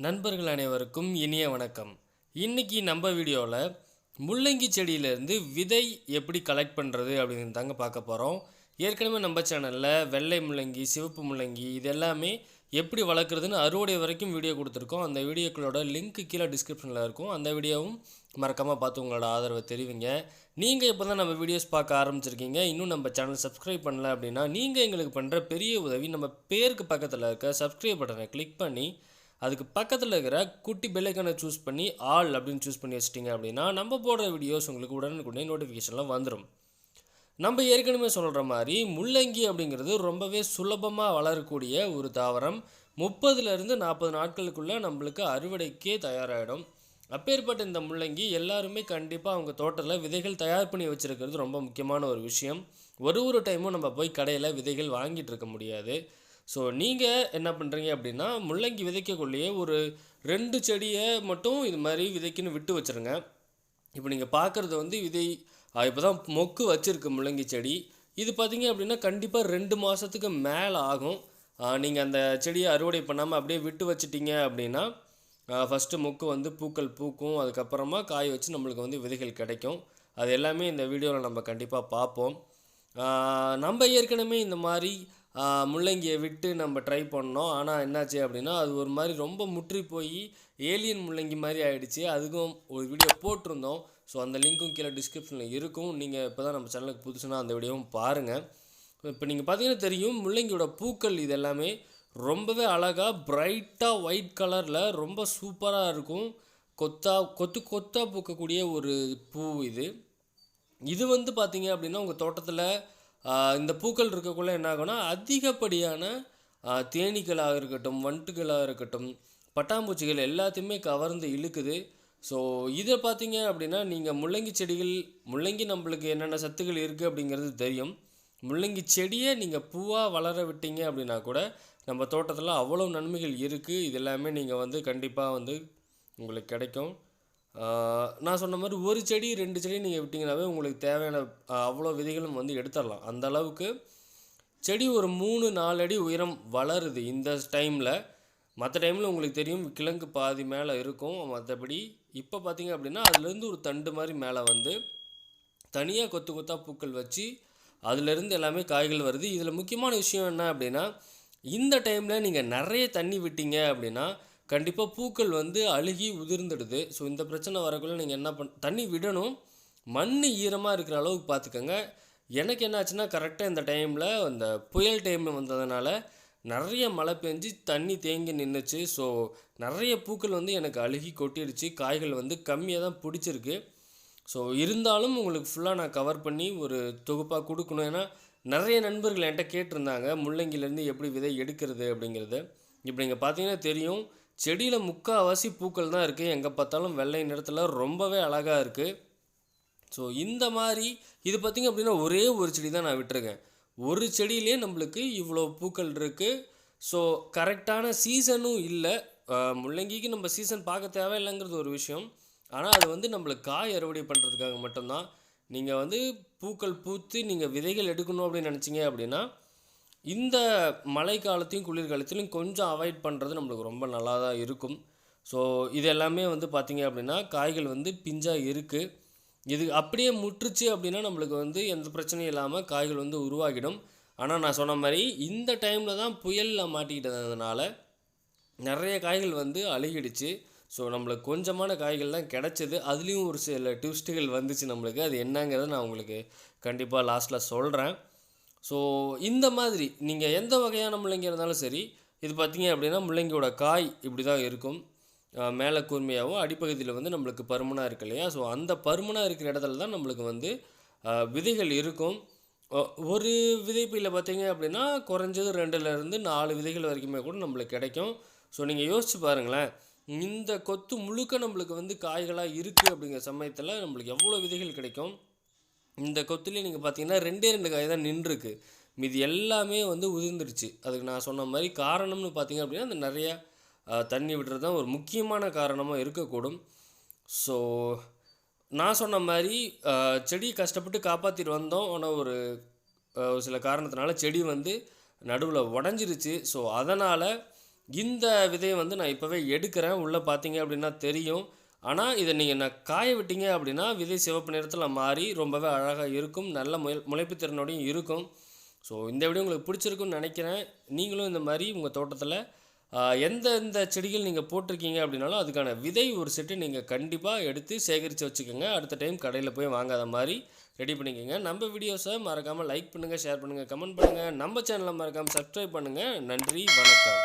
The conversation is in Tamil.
நண்பர்கள் அனைவருக்கும் இனிய வணக்கம். இன்னைக்கு நம்ம வீடியோவில் முள்ளங்கி செடியிலேருந்து விதை எப்படி கலெக்ட் பண்ணுறது அப்படின்னு தாங்க பார்க்க போகிறோம். ஏற்கனவே நம்ம சேனலில் வெள்ளை முள்ளங்கி, சிவப்பு முள்ளங்கி இது எல்லாமே எப்படி வளர்க்குறதுன்னு அறுவடை வரைக்கும் வீடியோ கொடுத்துருக்கோம். அந்த வீடியோக்களோட லிங்க் கீழே டிஸ்கிரிப்ஷனில் இருக்கும். அந்த வீடியோவும் மறக்காமல் பார்த்து உங்களோட ஆதரவை தெரிவிங்க. நீங்கள் இப்போ தான் நம்ம வீடியோஸ் பார்க்க ஆரம்பிச்சிருக்கீங்க, இன்னும் நம்ம சேனல் சப்ஸ்கிரைப் பண்ணல அப்படின்னா நீங்கள் எங்களுக்கு பண்ணுற பெரிய உதவி, நம்ம பேருக்கு பக்கத்தில் இருக்க சப்ஸ்கிரைப் பட்டனை கிளிக் பண்ணி அதுக்கு பக்கத்தில் இருக்கிற குட்டி பெல்லைக்கானை சூஸ் பண்ணி ஆல் அப்படின்னு சூஸ் பண்ணி வச்சிட்டிங்க அப்படின்னா நம்ம போடுற வீடியோஸ் உங்களுக்கு உடனுக்குடனே நோட்டிஃபிகேஷன்லாம் வந்துடும். நம்ம ஏற்கனவே சொல்கிற மாதிரி முள்ளங்கி அப்படிங்கிறது ரொம்பவே சுலபமாக வளரக்கூடிய ஒரு தாவரம். 30லேருந்து 40 நாட்களுக்குள்ளே நம்மளுக்கு அறுவடைக்கே தயாராகிடும். அப்பேற்பட்ட இந்த முள்ளங்கி எல்லாருமே கண்டிப்பாக அவங்க தோட்டத்தில் விதைகள் தயார் பண்ணி வச்சுருக்கிறது ரொம்ப முக்கியமான ஒரு விஷயம். ஒரு டைமும் நம்ம போய் கடையில் விதைகள் வாங்கிட்டு இருக்க முடியாது. ஸோ நீங்கள் என்ன பண்ணுறீங்க அப்படின்னா, முள்ளங்கி விதைக்கக்குள்ளேயே ஒரு 2 செடியை மட்டும் இது மாதிரி விதைக்குன்னு விட்டு வச்சுருங்க. இப்போ நீங்கள் பார்க்குறது வந்து விதை இப்போ தான் மொக்கு வச்சுருக்கு முள்ளங்கி செடி. இது பார்த்திங்க அப்படின்னா கண்டிப்பாக 2 மாதத்துக்கு மேலே ஆகும். நீங்கள் அந்த செடியை அறுவடை பண்ணாமல் அப்படியே விட்டு வச்சிட்டிங்க அப்படின்னா ஃபஸ்ட்டு மொக்கு வந்து பூக்கள் பூக்கும், அதுக்கப்புறமா காய் வச்சு நம்மளுக்கு வந்து விதைகள் கிடைக்கும். அது எல்லாமே இந்த வீடியோவில் நம்ம கண்டிப்பாக பார்ப்போம். நம்ம ஏற்கனவே இந்த மாதிரி முள்ளங்கியை விட்டு நம்ம ட்ரை பண்ணோம். ஆனால் என்னாச்சு அப்படின்னா அது ஒரு மாதிரி ரொம்ப முற்றி போய் ஏலியன் முள்ளங்கி மாதிரி ஆகிடுச்சு. அதுக்கும் ஒரு வீடியோ போட்டிருந்தோம். ஸோ அந்த லிங்க்கும் கீழே டிஸ்கிரிப்ஷனில் இருக்கும். நீங்கள் இப்போ தான் நம்ம சேனலுக்கு புதுசுனா அந்த வீடியோவும் பாருங்கள். இப்போ நீங்கள் பார்த்தீங்கன்னா தெரியும், முள்ளங்கியோட பூக்கள் இது எல்லாமே ரொம்பவே அழகாக பிரைட்டாக ஒயிட் கலரில் ரொம்ப சூப்பராக இருக்கும். கொத்தாக பூக்கக்கூடிய ஒரு பூ இது. இது வந்து பார்த்தீங்க அப்படின்னா உங்கள் தோட்டத்தில் இந்த பூக்கள் இருக்கக்குள்ளே என்ன ஆகும்னா அதிகப்படியான தேனீக்களாக இருக்கட்டும், வண்டுகளாக இருக்கட்டும், பட்டாம்பூச்சிகள் எல்லாத்தையுமே கவர்ந்து இழுக்குது. ஸோ இதை பார்த்தீங்க அப்படின்னா நீங்கள் முள்ளங்கி நம்மளுக்கு என்னென்ன சத்துக்கள் இருக்குது அப்படிங்கிறது தெரியும். முள்ளங்கி செடியை நீங்கள் பூவாக வளர விட்டீங்க அப்படின்னா கூட நம்ம தோட்டத்தில் அவ்வளோ நன்மைகள் இருக்குது. இது எல்லாமே நீங்கள் வந்து கண்டிப்பாக வந்து உங்களுக்கு கிடைக்கும். நான் சொன்ன மாதிரி ஒரு செடி 2 செடி நீங்கள் விட்டிங்கனாவே உங்களுக்கு தேவையான அவ்வளோ விதைகளும் வந்து எடுத்துடலாம். அந்த அளவுக்கு செடி ஒரு 3-4 அடி உயரம் வளருது இந்த டைமில். மற்ற டைமில் உங்களுக்கு தெரியும் கிழங்கு பாதி மேலே இருக்கும். மற்றபடி இப்போ பார்த்திங்க அப்படின்னா அதுலேருந்து ஒரு தண்டு மாதிரி மேலே வந்து தனியாக கொத்தாக பூக்கள் வச்சு அதுலேருந்து எல்லாமே காய்கள் வருது. இதில் முக்கியமான விஷயம் என்ன அப்படின்னா, இந்த டைமில் நீங்கள் நிறைய தண்ணி விட்டீங்க அப்படின்னா கண்டிப்பாக பூக்கள் வந்து அழுகி உதிர்ந்துடுது. ஸோ இந்த பிரச்சனை வரக்குள்ளே நீங்கள் என்ன தண்ணி விடணும். மண் ஈரமாக இருக்கிற அளவுக்கு பார்த்துக்கோங்க. எனக்கு என்ன ஆச்சுன்னா கரெக்டாக இந்த டைமில் அந்த புயல் டைமில் வந்ததுனால நிறைய மழை பெஞ்சு தண்ணி தேங்கி நின்றுச்சு. ஸோ நிறைய பூக்கள் வந்து எனக்கு அழுகி கொட்டிடுச்சு. காய்கள் வந்து கம்மியாக தான் பிடிச்சிருக்கு. ஸோ இருந்தாலும் உங்களுக்கு ஃபுல்லாக நான் கவர் பண்ணி ஒரு தொகுப்பாக கொடுக்கணும். ஏன்னா நிறைய நண்பர்கள் என்கிட்ட கேட்டிருந்தாங்க முள்ளங்கிலேருந்து எப்படி விதை எடுக்கிறது அப்படிங்கிறது. இப்போ நீங்கள் பார்த்தீங்கன்னா தெரியும், செடியில் முக்கால்வாசி பூக்கள் தான் இருக்குது. எங்கே பார்த்தாலும் வெள்ளை நிறத்தில் ரொம்பவே அழகாக இருக்குது. ஸோ இந்த மாதிரி இது பார்த்திங்க அப்படின்னா ஒரே ஒரு செடி தான் நான் விட்டுருக்கேன். ஒரு செடியிலே நம்மளுக்கு இவ்வளோ பூக்கள் இருக்குது. ஸோ கரெக்டான சீசனும் இல்லை. முள்ளங்கிக்கு நம்ம சீசன் பார்க்க தேவையில்லைங்கிறது ஒரு விஷயம். ஆனால் அது வந்து நம்மளுக்கு காய் அறுவடை பண்ணுறதுக்காக மட்டும்தான். நீங்கள் வந்து பூக்கள் பூத்து நீங்கள் விதைகள் எடுக்கணும் அப்படின்னு நினச்சிங்க அப்படின்னா இந்த மழை காலத்தையும் குளிர்காலத்திலையும் கொஞ்சம் அவாய்ட் பண்ணுறது நம்மளுக்கு ரொம்ப நல்லா தான் இருக்கும். ஸோ இது எல்லாமே வந்து பார்த்திங்க அப்படின்னா காய்கள் வந்து பிஞ்சாக இருக்குது. இது அப்படியே முற்றுச்சு அப்படின்னா நம்மளுக்கு வந்து எந்த பிரச்சனையும் இல்லாமல் காய்கள் வந்து உருவாகிடும். ஆனால் நான் சொன்ன மாதிரி இந்த டைமில் தான் புயலில் மாட்டிக்கிட்டதுனால நிறைய காய்கள் வந்து அழுகிடுச்சு. ஸோ நம்மளுக்கு கொஞ்சமான காய்கள் தான் கிடச்சிது. அதுலேயும் ஒரு சில ட்விஸ்ட்டுகள் வந்துச்சு நம்மளுக்கு. அது என்னங்கிறத நான் உங்களுக்கு கண்டிப்பாக லாஸ்ட்டில் சொல்கிறேன். ஸோ இந்த மாதிரி நீங்கள் எந்த வகையான முள்ளங்கி இருந்தாலும் சரி, இது பார்த்திங்க அப்படின்னா முள்ளங்கியோட காய் இப்படி தான் இருக்கும். மேலே கூர்மையாகவும் அடிப்பகுதியில் வந்து நம்மளுக்கு பருமனாக இருக்கு இல்லையா. ஸோ அந்த பருமனாக இருக்கிற இடத்துல தான் நம்மளுக்கு வந்து விதைகள் இருக்கும். ஒரு விதைப்பையில் பார்த்திங்க அப்படின்னா குறைஞ்சது 2லேருந்து 4 விதைகள் வரைக்குமே கூட நம்மளுக்கு கிடைக்கும். ஸோ நீங்கள் யோசிச்சு பாருங்களேன், இந்த கொத்து முழுக்க நம்மளுக்கு வந்து காய்களாக இருக்குது அப்படிங்கிற சமயத்தில் நம்மளுக்கு எவ்வளோ விதைகள் கிடைக்கும். இந்த கொத்துலேயே நீங்கள் பார்த்தீங்கன்னா 2 காய் தான் நின்றுருக்கு. மீதி எல்லாமே வந்து உதிர்ந்துருச்சு. அதுக்கு நான் சொன்ன மாதிரி காரணம்னு பார்த்தீங்க அப்படின்னா அந்த நிறையா தண்ணி விடுறது தான் ஒரு முக்கியமான காரணமாக இருக்கக்கூடும். ஸோ நான் சொன்ன மாதிரி செடி கஷ்டப்பட்டு காப்பாற்றிட்டு வந்தோம். ஆனால் ஒரு சில காரணத்தினால செடி வந்து நடுவில் உடஞ்சிருச்சு. ஸோ அதனால் இந்த விதையை வந்து நான் இப்போவே எடுக்கிறேன். உள்ளே பார்த்தீங்க அப்படின்னா தெரியும். ஆனால் இதை நீங்கள் காய விட்டீங்க அப்படின்னா விதை சிவப்பு நிறத்தில் மாறி ரொம்பவே அழகாக இருக்கும். நல்ல முளைப்பு திறனோடையும் இருக்கும். ஸோ இந்த வீடியோ உங்களுக்கு பிடிச்சிருக்குன்னு நினைக்கிறேன். நீங்களும் இந்த மாதிரி உங்கள் தோட்டத்தில் எந்த செடிகள் நீங்கள் போட்டிருக்கீங்க அப்படின்னாலும் அதுக்கான விதை ஒரு செட்டு நீங்கள் கண்டிப்பாக எடுத்து சேகரித்து வச்சுக்கோங்க. அடுத்த டைம் கடையில் போய் வாங்காத மாதிரி ரெடி பண்ணிக்கோங்க. நம்ம வீடியோஸை மறக்காமல் லைக் பண்ணுங்கள், ஷேர் பண்ணுங்கள், கமெண்ட் பண்ணுங்கள். நம்ம சேனலை மறக்காமல் சப்ஸ்கிரைப் பண்ணுங்கள். நன்றி, வணக்கம்.